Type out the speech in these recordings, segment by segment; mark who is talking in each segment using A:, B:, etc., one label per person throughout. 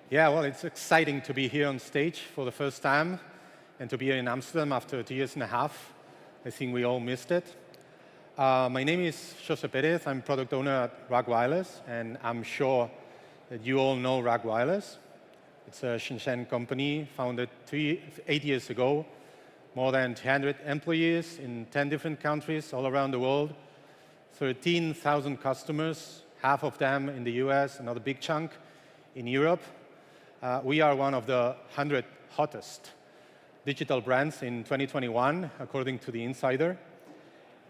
A: Yeah, well, it's exciting to be here on stage for the first time and to be here in Amsterdam after 2 years and a half. I think we all missed it. My name is Xose Pérez. I'm product owner at RAK Wireless, and I'm sure that you all know RAK Wireless. It's a Shenzhen company founded 8 years ago, more than 200 employees in 10 different countries all around the world, 13,000 customers, half of them in the US, another big chunk in Europe. We are one of the 100 hottest digital brands in 2021, according to the Insider.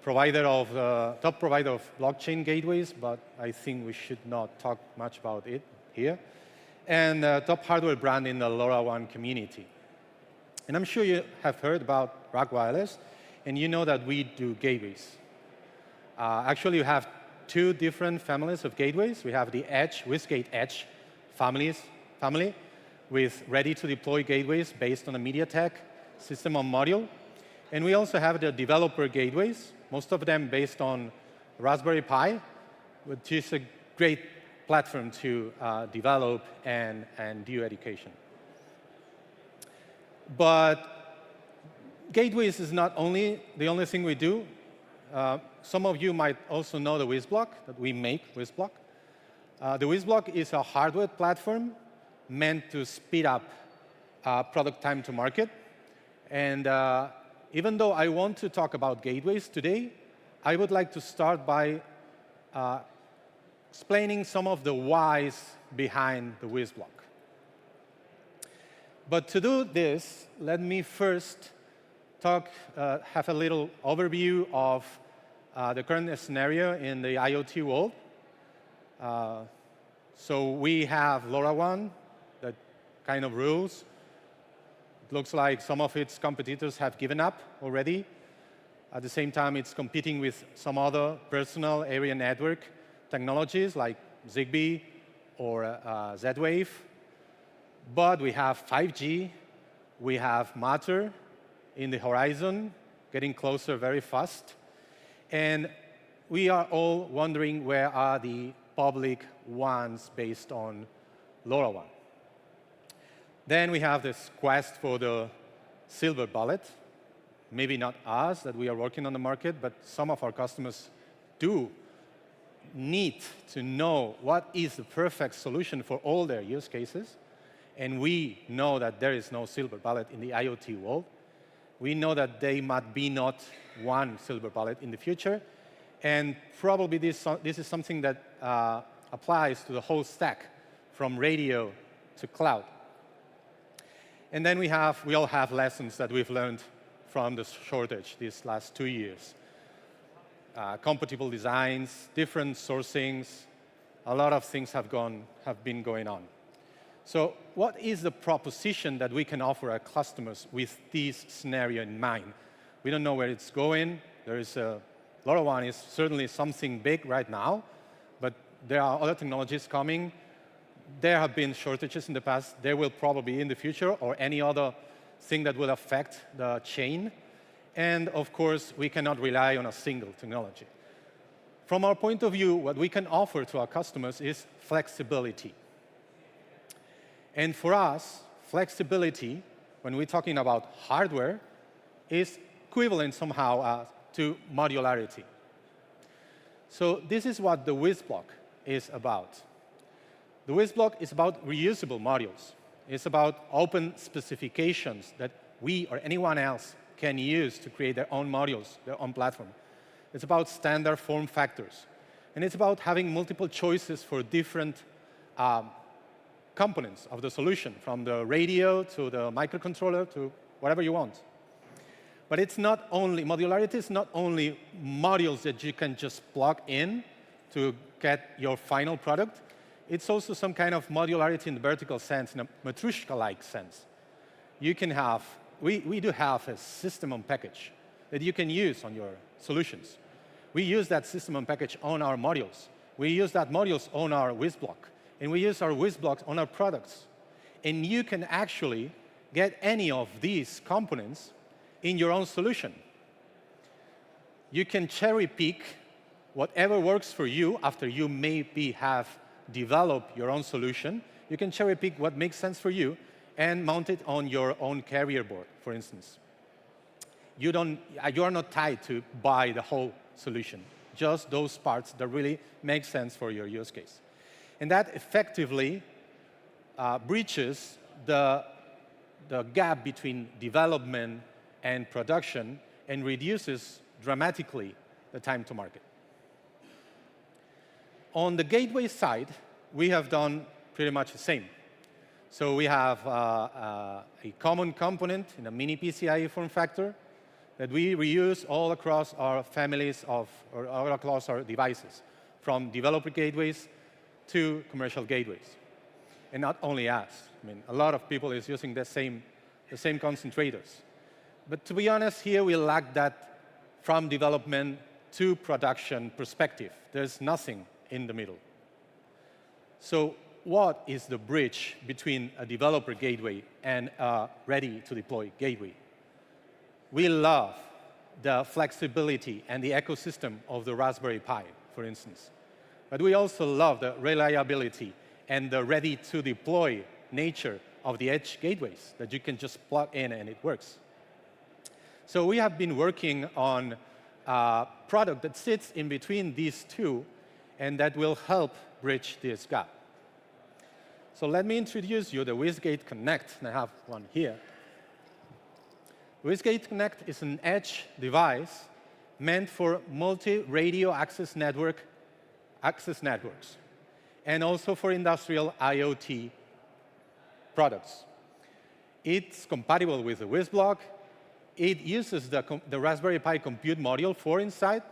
A: Top provider of blockchain gateways, but I think we should not talk much about it here. And top hardware brand in the LoRaWAN community. And I'm sure you have heard about RAK Wireless, and you know that we do gateways. Actually, we have two different families of gateways. We have the Edge, WisGate Edge family, with ready-to-deploy gateways based on a MediaTek system on module. And we also have the developer gateways, most of them based on Raspberry Pi, which is a great platform to develop and do education. But gateways is not the only thing we do. Some of you might also know the WisBlock, that we make WisBlock. The WisBlock is a hardware platform meant to speed up product time to market. And even though I want to talk about gateways today, I would like to start by explaining some of the whys behind the WisBlock. But to do this, let me first have a little overview of the current scenario in the IoT world. So we have LoRaWAN that kind of rules. It looks like some of its competitors have given up already. At the same time, it's competing with some other personal area network technologies like Zigbee or Z-Wave. But we have 5G, we have Matter in the horizon, getting closer very fast. And we are all wondering where are the public ones based on LoRaWAN. Then we have this quest for the silver bullet. Maybe not us, that we are working on the market, but some of our customers do need to know what is the perfect solution for all their use cases. And we know that there is no silver bullet in the IoT world. We know that there might be not one silver bullet in the future. And probably this is something that applies to the whole stack, from radio to cloud. And then we all have lessons that we've learned from the shortage these last 2 years. Compatible designs, different sourcings, a lot of things have been going on. So what is the proposition that we can offer our customers with this scenario in mind? We don't know where it's going. LoRaWAN is certainly something big right now, but there are other technologies coming. There have been shortages in the past. There will probably be in the future, or any other thing that will affect the chain. And of course, we cannot rely on a single technology. From our point of view, what we can offer to our customers is flexibility. And for us, flexibility, when we're talking about hardware, is equivalent somehow to modularity. So this is what the WisBlock is about. The WisBlock is about reusable modules. It's about open specifications that we or anyone else can use to create their own modules, their own platform. It's about standard form factors. And it's about having multiple choices for different components of the solution, from the radio to the microcontroller to whatever you want. But modularity is not only modules that you can just plug in to get your final product. It's also some kind of modularity in the vertical sense, in a Matrushka-like sense. We do have a system on package that you can use on your solutions. We use that system on package on our modules. We use that modules on our WisBlock. And we use our WisBlocks on our products. And you can actually get any of these components in your own solution. You can cherry pick whatever works for you after you maybe have developed your own solution, You can cherry pick what makes sense for you and mount it on your own carrier board, for instance. You are not tied to buy the whole solution, just those parts that really make sense for your use case. And that effectively breaches the gap between development and production and reduces dramatically the time to market. On the gateway side, we have done pretty much the same. So we have a common component in a mini PCIe form factor that we reuse all across our families or all across our devices, from developer gateways to commercial gateways. And not only us. I mean, a lot of people is using the same concentrators. But to be honest, here we lack that from development to production perspective. There's nothing in the middle. So what is the bridge between a developer gateway and a ready-to-deploy gateway? We love the flexibility and the ecosystem of the Raspberry Pi, for instance. But we also love the reliability and the ready-to-deploy nature of the edge gateways that you can just plug in and it works. So we have been working on a product that sits in between these two and that will help bridge this gap. So let me introduce you the WisGate Connect, and I have one here. WisGate Connect is an edge device meant for multi-radio access networks, and also for industrial IoT products. It's compatible with the WisBlock. It uses the Raspberry Pi Compute Module 4 inside.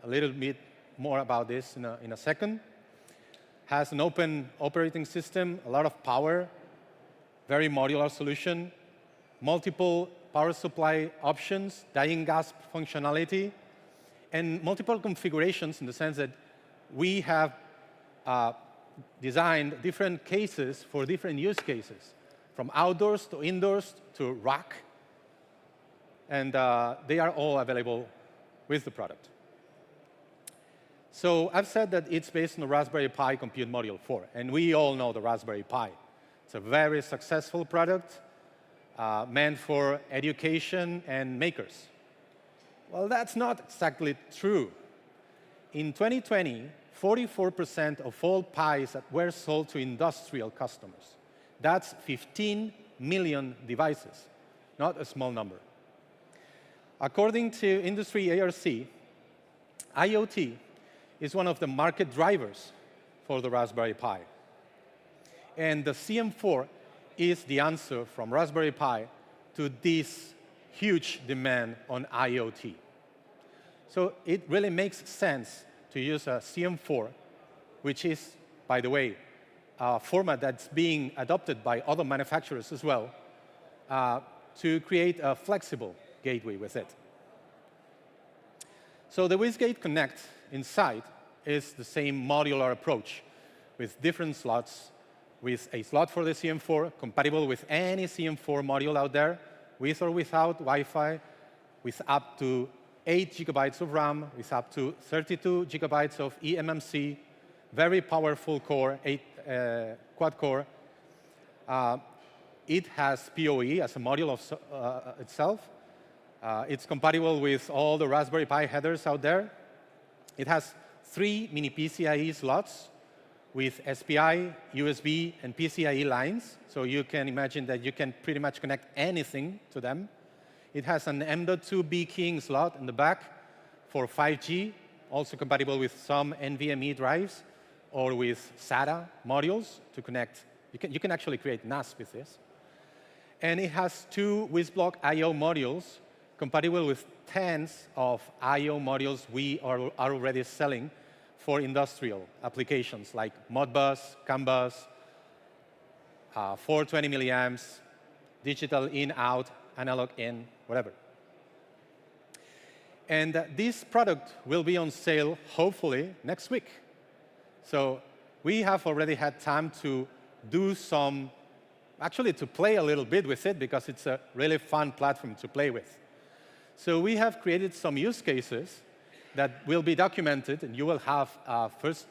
A: A little bit more about this in a second. Has an open operating system, a lot of power, very modular solution, multiple power supply options, dying gasp functionality, and multiple configurations in the sense that we have designed different cases for different use cases, from outdoors to indoors to RAK, and they are all available with the product. So I've said that it's based on the Raspberry Pi Compute Module 4, and we all know the Raspberry Pi. It's a very successful product meant for education and makers. Well, that's not exactly true. In 2020, 44% of all Pis that were sold to industrial customers. That's 15 million devices, not a small number. According to industry ARC, IoT is one of the market drivers for the Raspberry Pi. And the CM4 is the answer from Raspberry Pi to this huge demand on IoT. So it really makes sense to use a CM4, which is, by the way, a format that's being adopted by other manufacturers as well, to create a flexible gateway with it. So the WisGate Connect inside is the same modular approach with different slots, with a slot for the CM4, compatible with any CM4 module out there, with or without Wi-Fi, with up to 8 GB of RAM, with up to 32 GB of eMMC, very powerful core, quad-core. It has PoE as a module of itself. It's compatible with all the Raspberry Pi headers out there. It has 3 mini PCIe slots with SPI, USB, and PCIe lines. So you can imagine that you can pretty much connect anything to them. It has an M.2 B keying slot in the back for 5G, also compatible with some NVMe drives or with SATA modules to connect. You can actually create NAS with this. And it has 2 WisBlock I/O modules compatible with tens of I/O modules we are already selling for industrial applications like Modbus, CAN bus, 420 milliamps, digital in, out, analog in, whatever. And this product will be on sale, hopefully, next week. So we have already had time to do some, actually to play a little bit with it because it's a really fun platform to play with. So we have created some use cases that will be documented, and you will have a first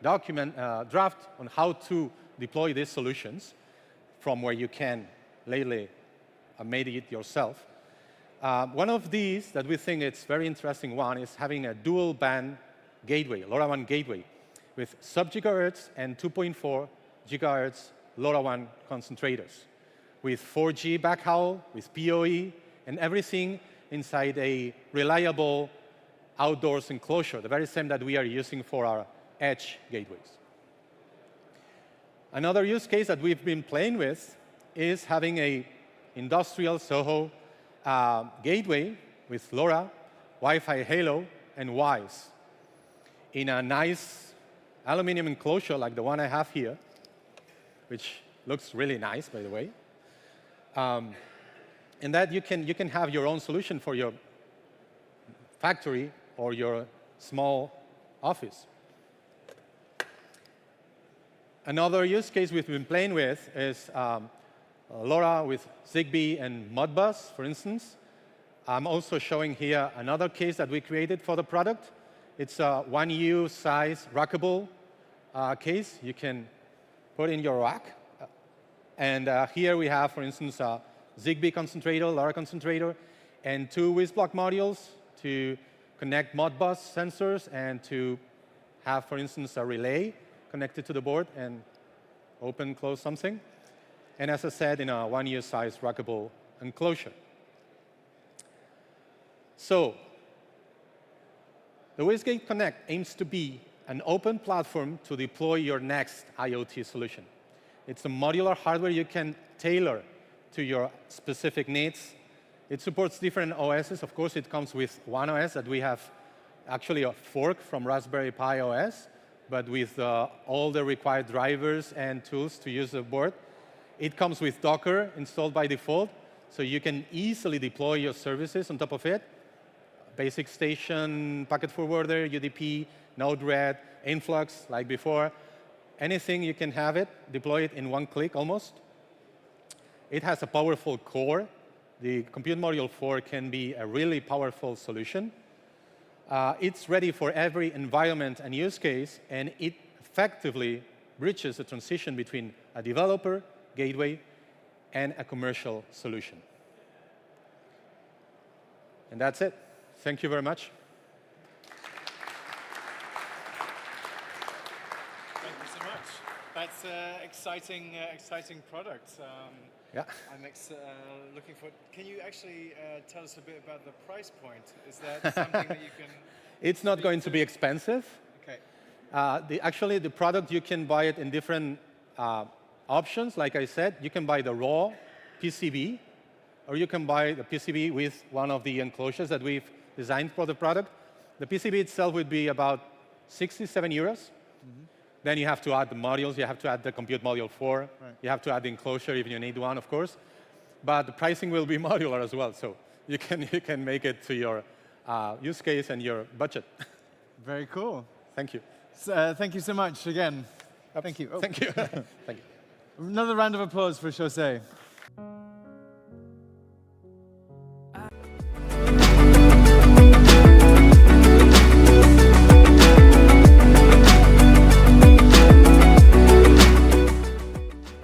A: draft on how to deploy these solutions from where you can lately made it yourself. One of these that we think it's very interesting one is having a dual band gateway, LoRaWAN gateway, with sub-gigahertz and 2.4 gigahertz LoRaWAN concentrators, with 4G backhaul, with PoE, and everything inside a reliable outdoors enclosure, the very same that we are using for our edge gateways. Another use case that we've been playing with is having a industrial SOHO gateway with LoRa, Wi-Fi Halo, and WISE in a nice aluminum enclosure like the one I have here, which looks really nice, by the way. And that you can have your own solution for your factory or your small office. Another use case we've been playing with is LoRa with Zigbee and Modbus, for instance. I'm also showing here another case that we created for the product. It's a 1U size rackable case. You can put in your rack. And here we have, for instance, a Zigbee concentrator, LoRa concentrator, and 2 WisBlock modules to connect Modbus sensors and to have, for instance, a relay connected to the board and open, close something. And as I said, in a 1U size rackable enclosure. So the WisGate Connect aims to be an open platform to deploy your next IoT solution. It's a modular hardware you can tailor to your specific needs. It supports different OSs. Of course, it comes with one OS that we have actually a fork from Raspberry Pi OS, but with all the required drivers and tools to use the board. It comes with Docker installed by default, so you can easily deploy your services on top of it. Basic station, packet forwarder, UDP, Node-RED, Influx, like before. Anything, you can have it, deploy it in one click almost. It has a powerful core. The Compute Module 4 can be a really powerful solution. It's ready for every environment and use case, and it effectively bridges the transition between a developer, gateway, and a commercial solution. And that's it. Thank you very much.
B: Thank you so much. That's exciting product.
A: Yeah.
B: I'm looking for. Can you actually tell us a bit about the price point? Is that something that you can?
A: It's not going to be expensive.
B: Okay.
A: Actually, the product, you can buy it in different options. Like I said, you can buy the raw PCB, or you can buy the PCB with one of the enclosures that we've designed for the product. The PCB itself would be about 67 euros. Mm-hmm. Then you have to add the modules. You have to add the Compute Module 4. Right. You have to add the enclosure if you need one, of course. But the pricing will be modular as well, so you can make it to your use case and your budget.
B: Very cool.
A: Thank you.
B: Thank you so much again.
A: Thank you. Oh. Thank you. Thank you.
B: Another round of applause for Xose.